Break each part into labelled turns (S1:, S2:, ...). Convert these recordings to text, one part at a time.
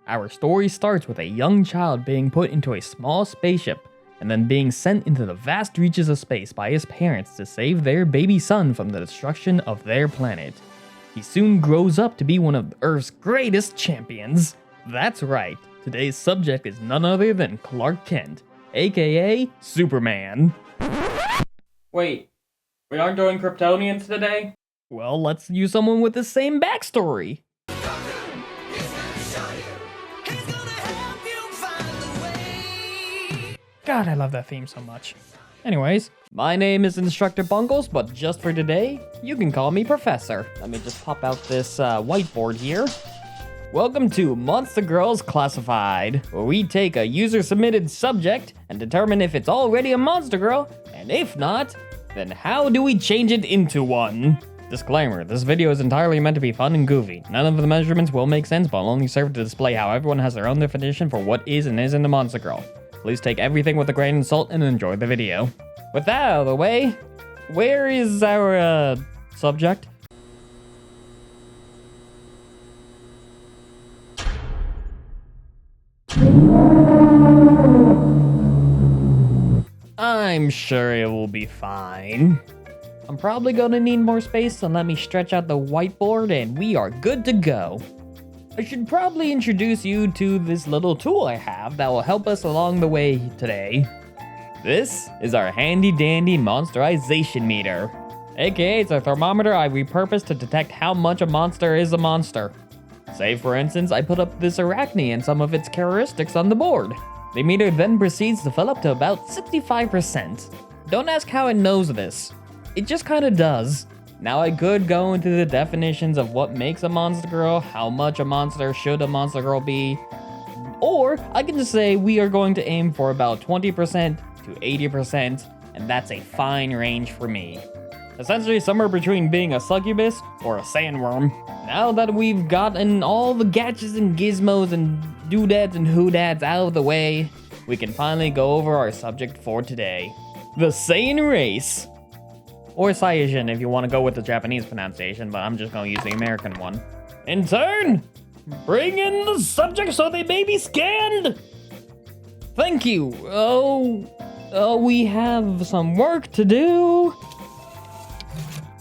S1: Our story starts with a young child being put into a small spaceship and then being sent into the vast reaches of space by his parents to save their baby son from the destruction of their planet. He soon grows up to be one of Earth's greatest champions. That's right, today's subject is none other than Clark Kent, aka Superman. Wait, we aren't doing Kryptonians today? Well, let's use someone with the same backstory. God, I love that theme so much. Anyways, my name is Instructor Bunkles, but just for today, you can call me Professor. Let me just pop out this whiteboard here. Welcome to monstergirls Classified, where we take a user-submitted subject and determine if it's already a monster girl, and if not, then how do we change it into one? Disclaimer, this video is entirely meant to be fun and goofy. None of the measurements will make sense, but will only serve to display how everyone has their own definition for what is and isn't a monster girl. Please take everything with a grain of salt and enjoy the video. With that out of the way, where is our subject? I'm sure it will be fine. I'm probably gonna need more space, so let me stretch out the whiteboard and we are good to go. I should probably introduce you to this little tool I have that will help us along the way today. This is our handy dandy monsterization meter. AKA it's a thermometer I repurposed to detect how much a monster is a monster. Say for instance, I put up this arachne and some of its characteristics on the board. The meter then proceeds to fill up to about 65%. Don't ask how it knows this. It just kinda does. Now I could go into the definitions of what makes a monster girl, how much a monster should a monster girl be, or I can just say we are going to aim for about 20% to 80%, and that's a fine range for me. Essentially somewhere between being a succubus or a sandworm. Now that we've gotten all the gadgets and gizmos and doodads and whoodads out of the way, we can finally go over our subject for today. The Saiyan race. Or Saiyan if you want to go with the Japanese pronunciation, but I'm just going to use the American one. In turn, bring in the subject so they may be scanned! Thank you. We have some work to do.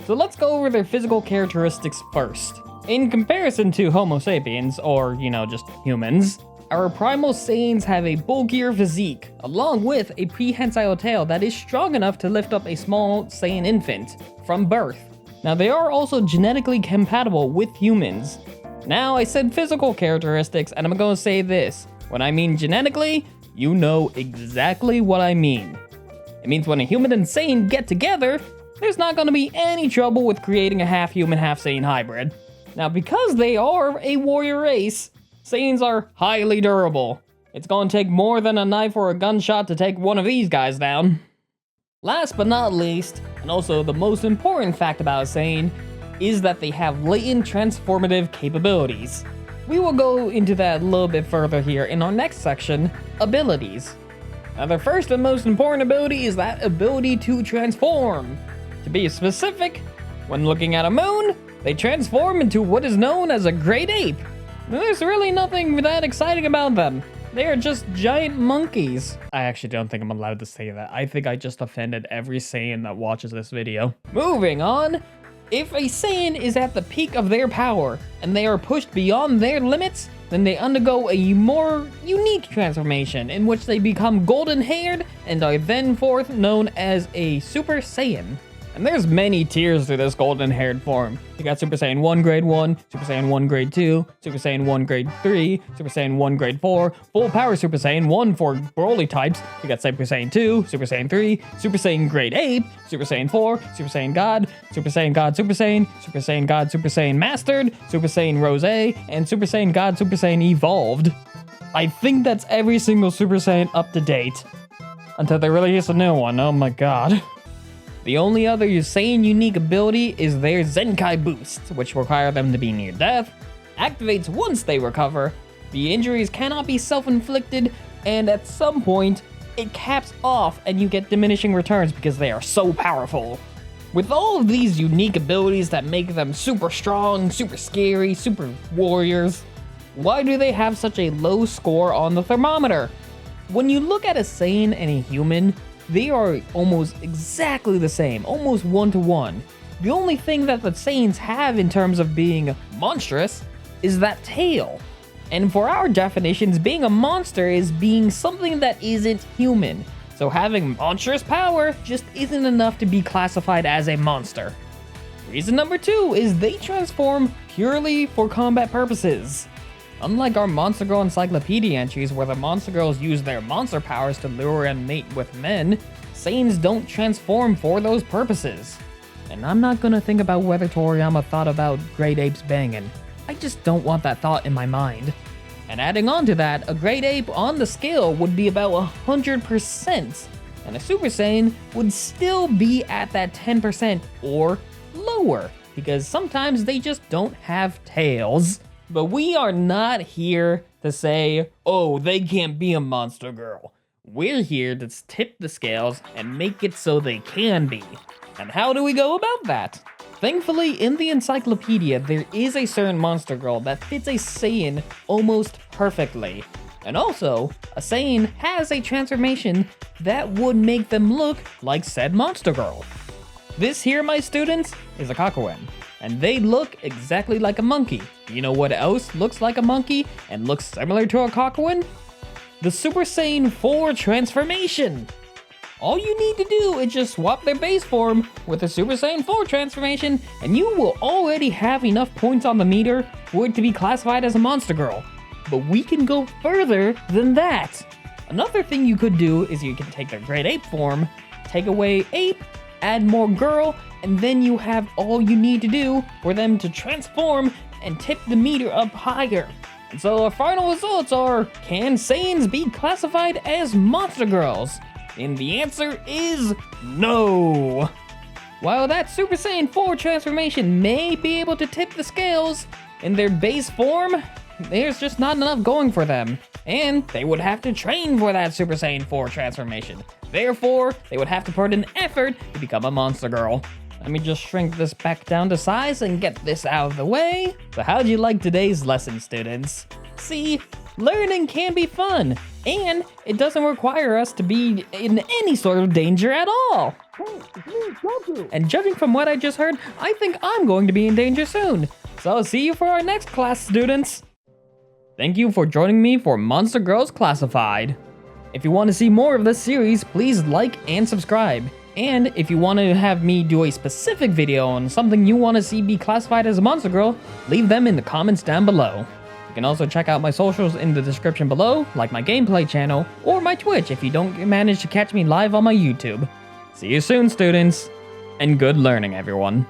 S1: So let's go over their physical characteristics first. In comparison to Homo sapiens, or, just humans, our primal Saiyans have a bulkier physique, along with a prehensile tail that is strong enough to lift up a small Saiyan infant from birth. Now they are also genetically compatible with humans. Now I said physical characteristics, and I'm gonna say this. When I mean genetically, you know exactly what I mean. It means when a human and Saiyan get together, there's not gonna be any trouble with creating a half-human, half-Saiyan hybrid. Now because they are a warrior race, Saiyans are highly durable. It's gonna take more than a knife or a gunshot to take one of these guys down. Last but not least, and also the most important fact about a Saiyan, is that they have latent transformative capabilities. We will go into that a little bit further here in our next section, abilities. Now their first and most important ability is that ability to transform. To be specific, when looking at a moon, they transform into what is known as a great ape. There's really nothing that exciting about them. They are just giant monkeys. I actually don't think I'm allowed to say that. I think I just offended every Saiyan that watches this video. Moving on, if a Saiyan is at the peak of their power and they are pushed beyond their limits, then they undergo a more unique transformation in which they become golden-haired and are then forth known as a Super Saiyan. And there's many tiers to this golden-haired form. You got Super Saiyan 1 Grade 1, Super Saiyan 1 Grade 2, Super Saiyan 1 Grade 3, Super Saiyan 1 Grade 4, Full Power Super Saiyan 1 for Broly types. You got Super Saiyan 2, Super Saiyan 3, Super Saiyan Grade 8, Super Saiyan 4, Super Saiyan God, Super Saiyan God Super Saiyan, Super Saiyan God Super Saiyan Mastered, Super Saiyan Rose, and Super Saiyan God Super Saiyan Evolved. I think that's every single Super Saiyan up to date. Until they release a new one, oh my god. The only other Saiyan unique ability is their Zenkai boost, which require them to be near death, activates once they recover, the injuries cannot be self-inflicted, and at some point, it caps off and you get diminishing returns because they are so powerful. With all of these unique abilities that make them super strong, super scary, super warriors, Why do they have such a low score on the thermometer? When you look at a Saiyan and a human, they are almost exactly the same, almost 1-to-1. The only thing that the Saiyans have in terms of being monstrous is that tail. And for our definitions, being a monster is being something that isn't human. So having monstrous power just isn't enough to be classified as a monster. Reason number 2 is they transform purely for combat purposes. Unlike our Monster Girl encyclopedia entries where the Monster Girls use their monster powers to lure and mate with men, Saiyans don't transform for those purposes. And I'm not gonna think about whether Toriyama thought about great apes banging. I just don't want that thought in my mind. And adding on to that, a great ape on the scale would be about 100%, and a Super Saiyan would still be at that 10% or lower, because sometimes they just don't have tails. But we are not here to say, oh, they can't be a monster girl. We're here to tip the scales and make it so they can be. And how do we go about that? Thankfully, in the encyclopedia, there is a certain monster girl that fits a Saiyan almost perfectly. And also, a Saiyan has a transformation that would make them look like said monster girl. This here, my students, is a Kakuen, and they look exactly like a monkey. You know what else looks like a monkey and looks similar to a Kakuen? The Super Saiyan 4 transformation! All you need to do is just swap their base form with the Super Saiyan 4 transformation, and you will already have enough points on the meter for it to be classified as a monster girl. But we can go further than that. Another thing you could do is you can take their great ape form, take away ape, add more girl, and then you have all you need to do for them to transform and tip the meter up higher. And so our final results are, can Saiyans be classified as monster girls? And the answer is no. While that Super Saiyan 4 transformation may be able to tip the scales, in their base form, there's just not enough going for them. And they would have to train for that Super Saiyan 4 transformation. Therefore, they would have to put in effort to become a monster girl. Let me just shrink this back down to size and get this out of the way. So how'd you like today's lesson, students? See, learning can be fun, and it doesn't require us to be in any sort of danger at all. And judging from what I just heard, I think I'm going to be in danger soon. So I'll see you for our next class, students. Thank you for joining me for Monster Girls Classified. If you want to see more of this series, please like and subscribe. And if you want to have me do a specific video on something you want to see be classified as a monster girl, leave them in the comments down below. You can also check out my socials in the description below, like my gameplay channel, or my Twitch if you don't manage to catch me live on my YouTube. See you soon, students, and good learning, everyone.